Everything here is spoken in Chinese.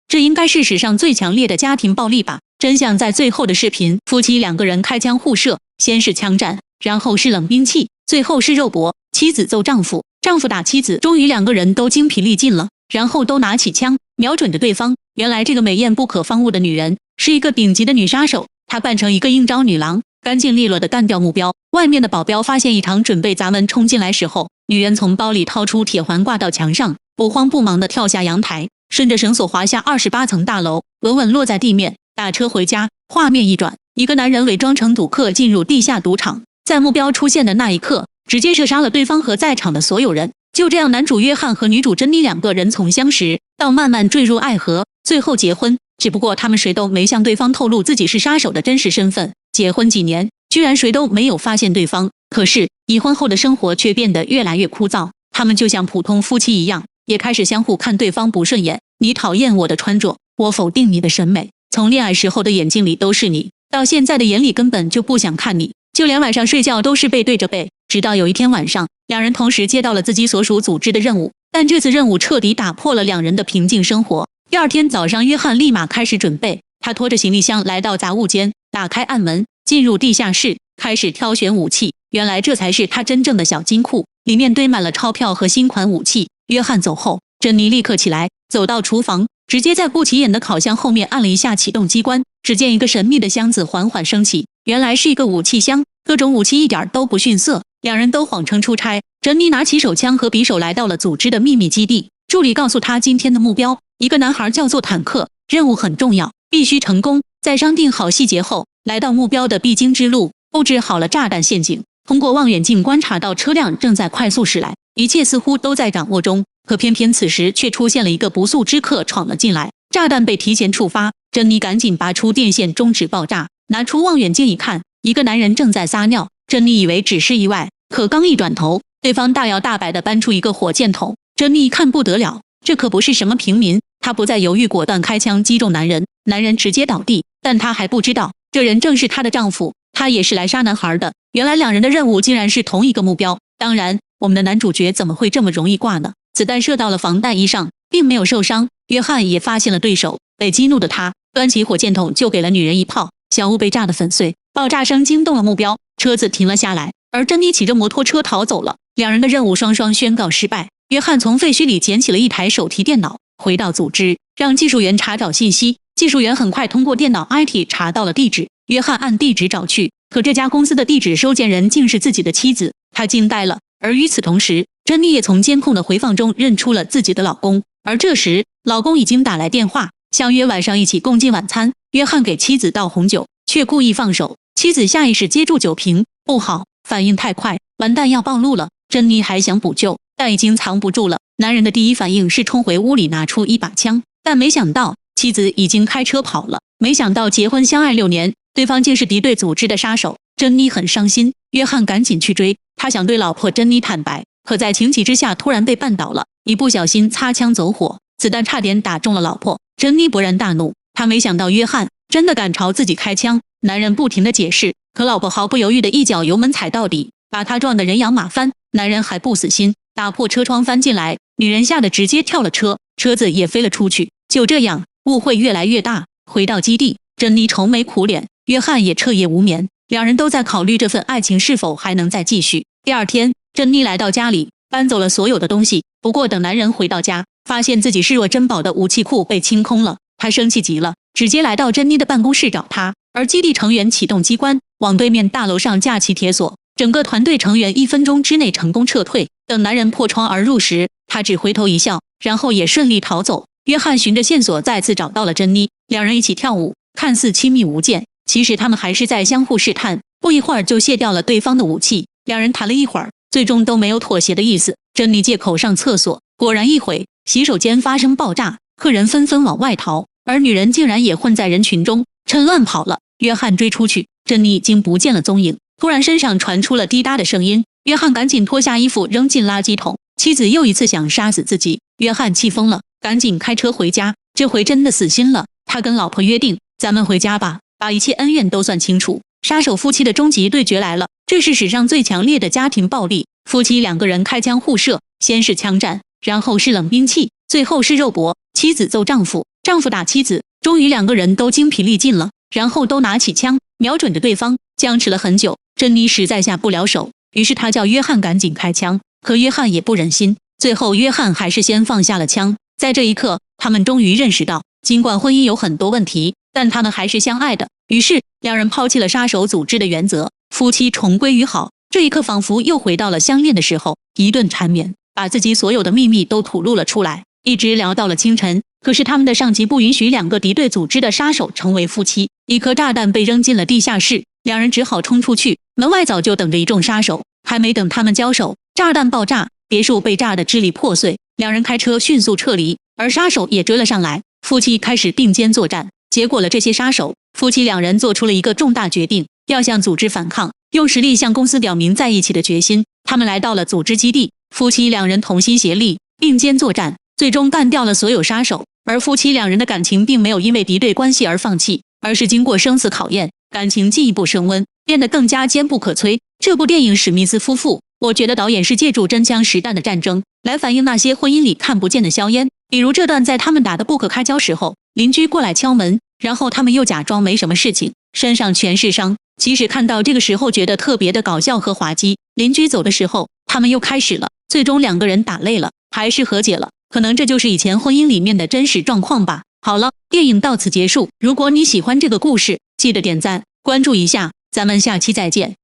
这应该是史上最强烈的家庭暴力吧？真相在最后的视频，夫妻两个人开枪互射，先是枪战，然后是冷兵器，最后是肉搏。妻子揍丈夫，丈夫打妻子，终于两个人都精疲力尽了，然后都拿起枪，瞄准着对方。原来这个美艳不可方物的女人是一个顶级的女杀手，她扮成一个应招女郎，干净利落地干掉目标。外面的保镖发现异常，准备砸门冲进来时候，女人从包里掏出铁环挂到墙上，不慌不忙地跳下阳台，顺着绳索滑下28层大楼，稳稳落在地面，打车回家。画面一转，一个男人伪装成赌客进入地下赌场，在目标出现的那一刻，直接射杀了对方和在场的所有人。就这样，男主约翰和女主珍妮两个人从相识到慢慢坠入爱河，最后结婚。只不过他们谁都没向对方透露自己是杀手的真实身份。结婚几年，居然谁都没有发现对方。可是已婚后的生活却变得越来越枯燥，他们就像普通夫妻一样，也开始相互看对方不顺眼。你讨厌我的穿着，我否定你的审美，从恋爱时候的眼睛里都是你，到现在的眼里根本就不想看你，就连晚上睡觉都是背对着背。直到有一天晚上，两人同时接到了自己所属组织的任务，但这次任务彻底打破了两人的平静生活。第二天早上，约翰立马开始准备，他拖着行李箱来到杂物间，打开暗门，进入地下室，开始挑选武器。原来这才是他真正的小金库，里面堆满了钞票和新款武器。约翰走后，珍妮立刻起来，走到厨房，直接在不起眼的烤箱后面按了一下启动机关，只见一个神秘的箱子缓缓升起，原来是一个武器箱，各种武器一点都不逊色。两人都谎称出差，珍妮拿起手枪和匕首来到了组织的秘密基地。助理告诉他今天的目标，一个男孩叫做坦克，任务很重要，必须成功。在商定好细节后，来到目标的必经之路，布置好了炸弹陷阱。通过望远镜观察到车辆正在快速驶来，一切似乎都在掌握中。可偏偏此时却出现了一个不速之客闯了进来，炸弹被提前触发。珍妮赶紧拔出电线终止爆炸，拿出望远镜一看，一个男人正在撒尿。珍妮以为只是意外，可刚一转头，对方大摇大摆地搬出一个火箭筒。珍妮一看不得了，这可不是什么平民，她不再犹豫，果断开枪击中男人，男人直接倒地。但她还不知道，这人正是她的丈夫，他也是来杀男孩的。原来两人的任务竟然是同一个目标。当然，我们的男主角怎么会这么容易挂呢？子弹射到了防弹衣上，并没有受伤。约翰也发现了对手，被激怒的他端起火箭筒就给了女人一炮，小屋被炸得粉碎，爆炸声惊动了目标，车子停了下来，而珍妮骑着摩托车逃走了。两人的任务双双宣告失败。约翰从废墟里捡起了一台手提电脑，回到组织，让技术员查找信息。技术员很快通过电脑 IT 查到了地址，约翰按地址找去，可这家公司的地址收件人竟是自己的妻子，他惊呆了。而与此同时，珍妮也从监控的回放中认出了自己的老公，而这时老公已经打来电话，相约晚上一起共进晚餐。约翰给妻子倒红酒，却故意放手，妻子下意识接住酒瓶，不好，反应太快，完蛋要暴露了。珍妮还想补救，但已经藏不住了。男人的第一反应是冲回屋里拿出一把枪，但没想到妻子已经开车跑了。没想到结婚相爱6年，对方竟是敌对组织的杀手。珍妮很伤心，约翰赶紧去追，他想对老婆珍妮坦白，可在情急之下突然被绊倒了，一不小心擦枪走火，子弹差点打中了老婆。珍妮勃然大怒，她没想到约翰真的敢朝自己开枪。男人不停地解释，可老婆毫不犹豫地一脚油门踩到底，把他撞得人仰马翻。男人还不死心，打破车窗翻进来，女人吓得直接跳了车，车子也飞了出去。就这样，误会越来越大。回到基地，珍妮愁眉苦脸，约翰也彻夜无眠，两人都在考虑这份爱情是否还能再继续。第二天，珍妮来到家里，搬走了所有的东西。不过等男人回到家，发现自己视若珍宝的武器库被清空了，他生气极了，直接来到珍妮的办公室找她。而基地成员启动机关，往对面大楼上架起铁索，整个团队成员1分钟之内成功撤退。等男人破窗而入时，他只回头一笑，然后也顺利逃走。约翰循着线索再次找到了珍妮，两人一起跳舞，看似亲密无间，其实他们还是在相互试探。不一会儿就卸掉了对方的武器，两人谈了一会儿，最终都没有妥协的意思。珍妮借口上厕所，果然一会洗手间发生爆炸，客人纷纷往外逃，而女人竟然也混在人群中，趁乱跑了。约翰追出去，珍妮已经不见了踪影。突然身上传出了滴答的声音，约翰赶紧脱下衣服扔进垃圾桶。妻子又一次想杀死自己，约翰气疯了，赶紧开车回家。这回真的死心了，他跟老婆约定，咱们回家吧，把一切恩怨都算清楚。杀手夫妻的终极对决来了，这是史上最强烈的家庭暴力。夫妻两个人开枪互射，先是枪战，然后是冷兵器，最后是肉搏。妻子揍丈夫，丈夫打妻子，终于两个人都精疲力尽了，然后都拿起枪，瞄准着对方，僵持了很久。珍妮实在下不了手，于是她叫约翰赶紧开枪，可约翰也不忍心，最后约翰还是先放下了枪。在这一刻，他们终于认识到，尽管婚姻有很多问题，但他们还是相爱的。于是，两人抛弃了杀手组织的原则，夫妻重归于好。这一刻仿佛又回到了相恋的时候，一顿缠绵，把自己所有的秘密都吐露了出来，一直聊到了清晨。可是他们的上级不允许两个敌对组织的杀手成为夫妻。一颗炸弹被扔进了地下室，两人只好冲出去，门外早就等着一众杀手，还没等他们交手，炸弹爆炸，别墅被炸得支离破碎。两人开车迅速撤离，而杀手也追了上来，夫妻开始并肩作战。结果了这些杀手，夫妻两人做出了一个重大决定，要向组织反抗，用实力向公司表明在一起的决心。他们来到了组织基地，夫妻两人同心协力，并肩作战，最终干掉了所有杀手。而夫妻两人的感情并没有因为敌对关系而放弃，而是经过生死考验，感情进一步升温，变得更加坚不可摧。这部电影《史密斯夫妇》，我觉得导演是借助真枪实弹的战争来反映那些婚姻里看不见的硝烟。比如这段在他们打得不可开交时候，邻居过来敲门，然后他们又假装没什么事情，身上全是伤。即使看到这个时候觉得特别的搞笑和滑稽，邻居走的时候他们又开始了。最终两个人打累了，还是和解了。可能这就是以前婚姻里面的真实状况吧。好了，电影到此结束。如果你喜欢这个故事，记得点赞关注一下，咱们下期再见。